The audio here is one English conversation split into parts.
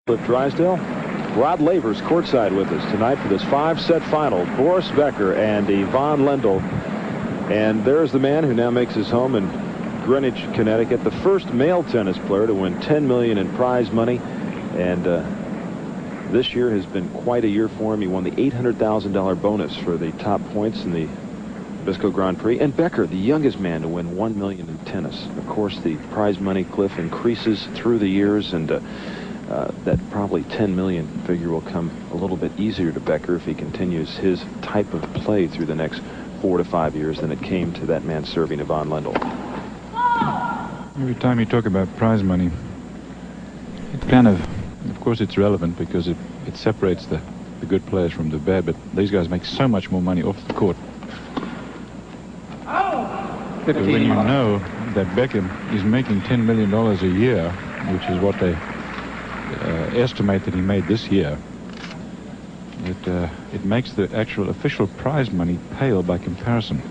With Drysdale, Rod Laver's courtside with us tonight for this 5-set final. Boris Becker and Ivan Lendl. And there's the man who now makes his home in Greenwich, Connecticut, the first male tennis player to win $10 million in prize money. And this year has been quite a year for him. He won the $800,000 bonus for the top points in the Nabisco Grand Prix. And Becker, the youngest man to win $1 million in tennis. Of course, the prize money cliff increases through the years, and that probably $10 million figure will come a little bit easier to Becker if he continues his type of play through the next 4 to 5 years than it came to that man serving Ivan Lendl. Every time you talk about prize money, it kind of course it's relevant because it separates the good players from the bad, but these guys make so much more money off the court. Because when you know that Becker is making $10 million a year, which is what they estimate that he made this year, it makes the actual official prize money pale by comparison.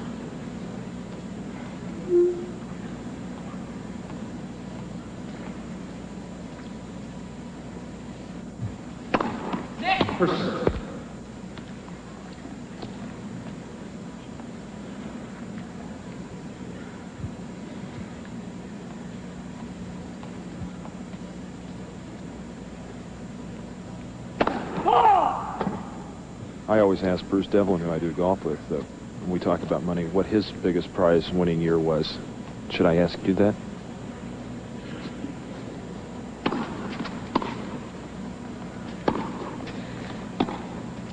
I always ask Bruce Devlin, who I do golf with, when we talk about money, what his biggest prize winning year was. Should I ask you that?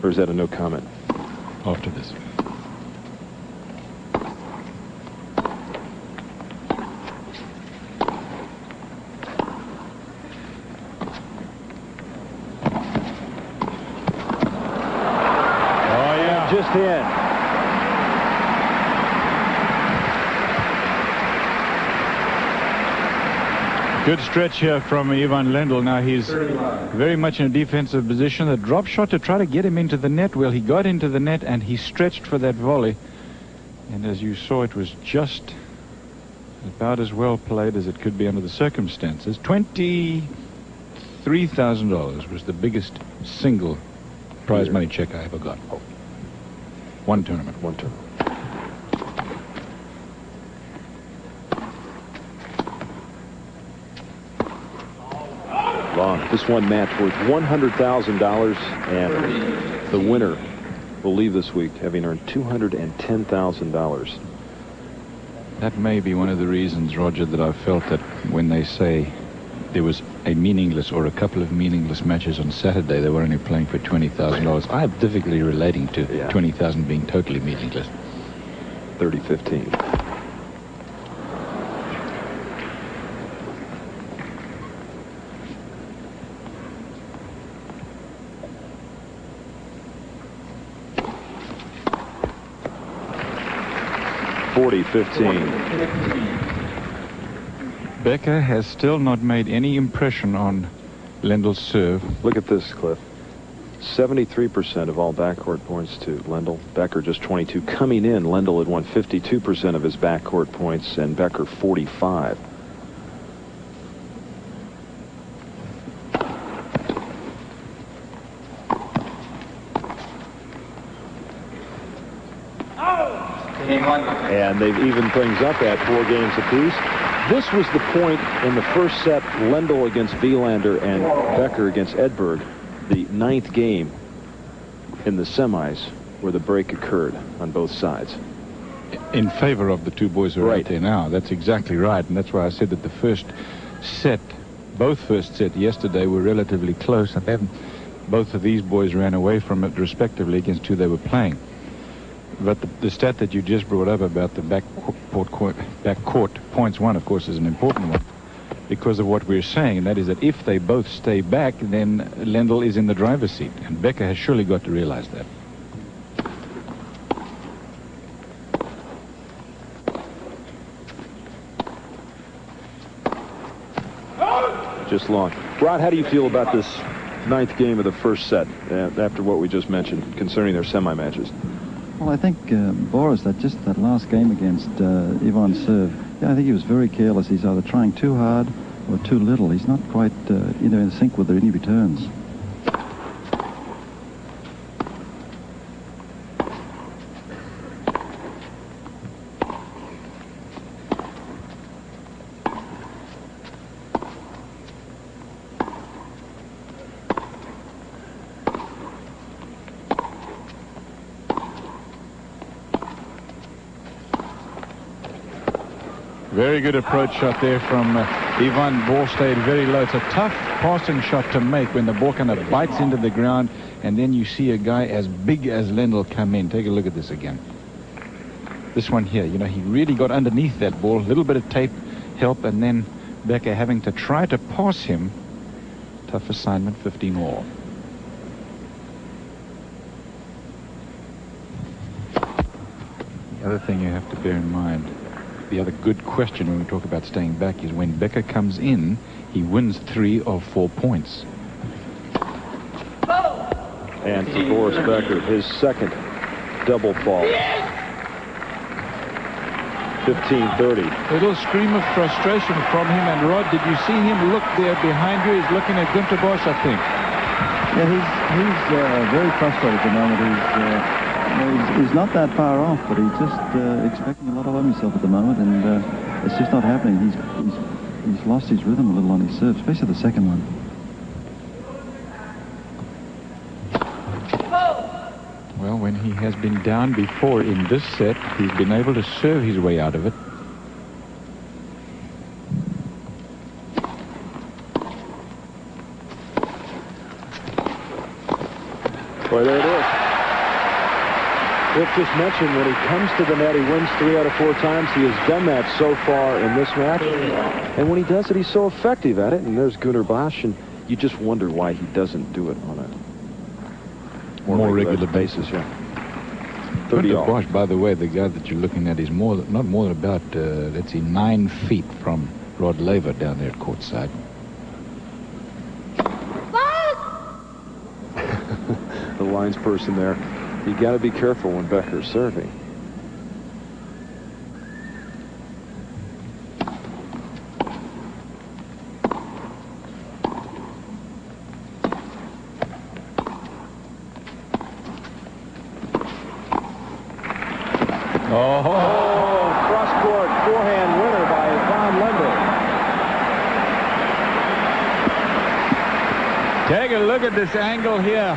Or is that a no comment? After this. Just in. Good stretch here from Ivan Lendl. Now he's very much in a defensive position. The drop shot to try to get him into the net. Well, he got into the net and he stretched for that volley. And as you saw, it was just about as well played as it could be under the circumstances. $23,000 was the biggest single prize money check I ever got. One tournament. One tournament. Long. This one match worth $100,000, and the winner will leave this week having earned $210,000. That may be one of the reasons, Roger, that I felt that when they say there was a meaningless or a couple of meaningless matches on Saturday, they were only playing for $20,000. I have difficulty relating to 20,000 being totally meaningless. 30-15. Becker has still not made any impression on Lendl's serve. Look at this, Cliff. 73% of all backcourt points to Lendl. Becker just 22. Coming in, Lendl had won 52% of his backcourt points, and Becker 45. And they've evened things up at 4 games apiece. This was the point in the first set, Lendl against Wielander and Becker against Edberg, the 9th game in the semis, where the break occurred on both sides. In favor of the two boys who are out there now. That's exactly right, and that's why I said that the first set, both first set yesterday, were relatively close, and then both of these boys ran away from it respectively against who they were playing. But the stat that you just brought up about the backcourt points one, of course, is an important one because of what we're saying, and that is that if they both stay back, then Lendl is in the driver's seat, and Becker has surely got to realize that. Just long. Rod, how do you feel about this 9th game of the first set after what we just mentioned concerning their semi-matches? Well, I think Boris, that last game against Ivan serve, I think he was very careless. He's either trying too hard or too little. He's not quite, in sync with any returns. Very good approach shot there from Ivan. Ball stayed very low. It's a tough passing shot to make when the ball kind of bites into the ground, and then you see a guy as big as Lendl come in. Take a look at this again. This one here, he really got underneath that ball. A little bit of tape help, and then Becker having to try to pass him. Tough assignment, 15 all. The other thing you have to bear in mind, the other good question when we talk about staying back, is when Becker comes in, he wins 3 of 4 points. And for Boris Becker, his second double fall. 15-30. A little scream of frustration from him. And Rod, did you see him look there behind you? He's looking at Günter Bosch, I think. Yeah, he's very frustrated at the moment. He's not that far off, but he's just expecting a lot of himself at the moment, and it's just not happening. He's lost his rhythm a little on his serve, especially the second one. Well, when he has been down before in this set, he's been able to serve his way out of it. Boy, there it is. Rick just mentioned when he comes to the net, he wins 3 out of 4 times. He has done that so far in this match. And when he does it, he's so effective at it. And there's Günter Bosch, and you just wonder why he doesn't do it on a more regular basis. Yeah. Günter Bosch, by the way, the guy that you're looking at is not more than about, let's see, 9 feet from Rod Laver down there at courtside. The lines person there. You got to be careful when Becker's serving. Cross-court forehand winner by Ivan Lendl. Take a look at this angle here.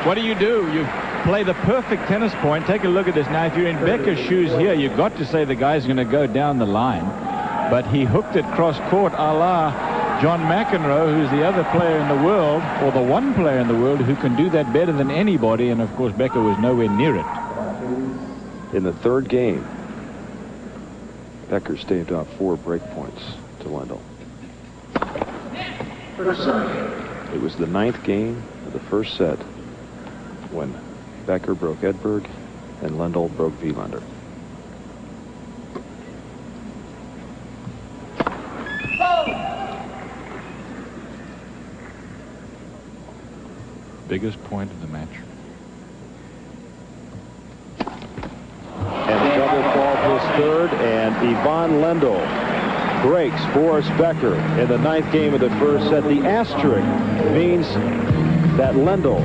What do? You play the perfect tennis point. Take a look at this. Now, if you're in Becker's shoes here, you've got to say the guy's going to go down the line. But he hooked it cross-court a la John McEnroe, who's the other player in the world, or the one player in the world who can do that better than anybody. And, of course, Becker was nowhere near it. In the third game, Becker staved off 4 break points to Lendl. It was the 9th game of the first set when Becker broke Edberg and Lendl broke Wielander. Biggest point of the match. And a double fall to his third, and Ivan Lendl breaks Boris Becker in the 9th game of the first set. The asterisk means that Lendl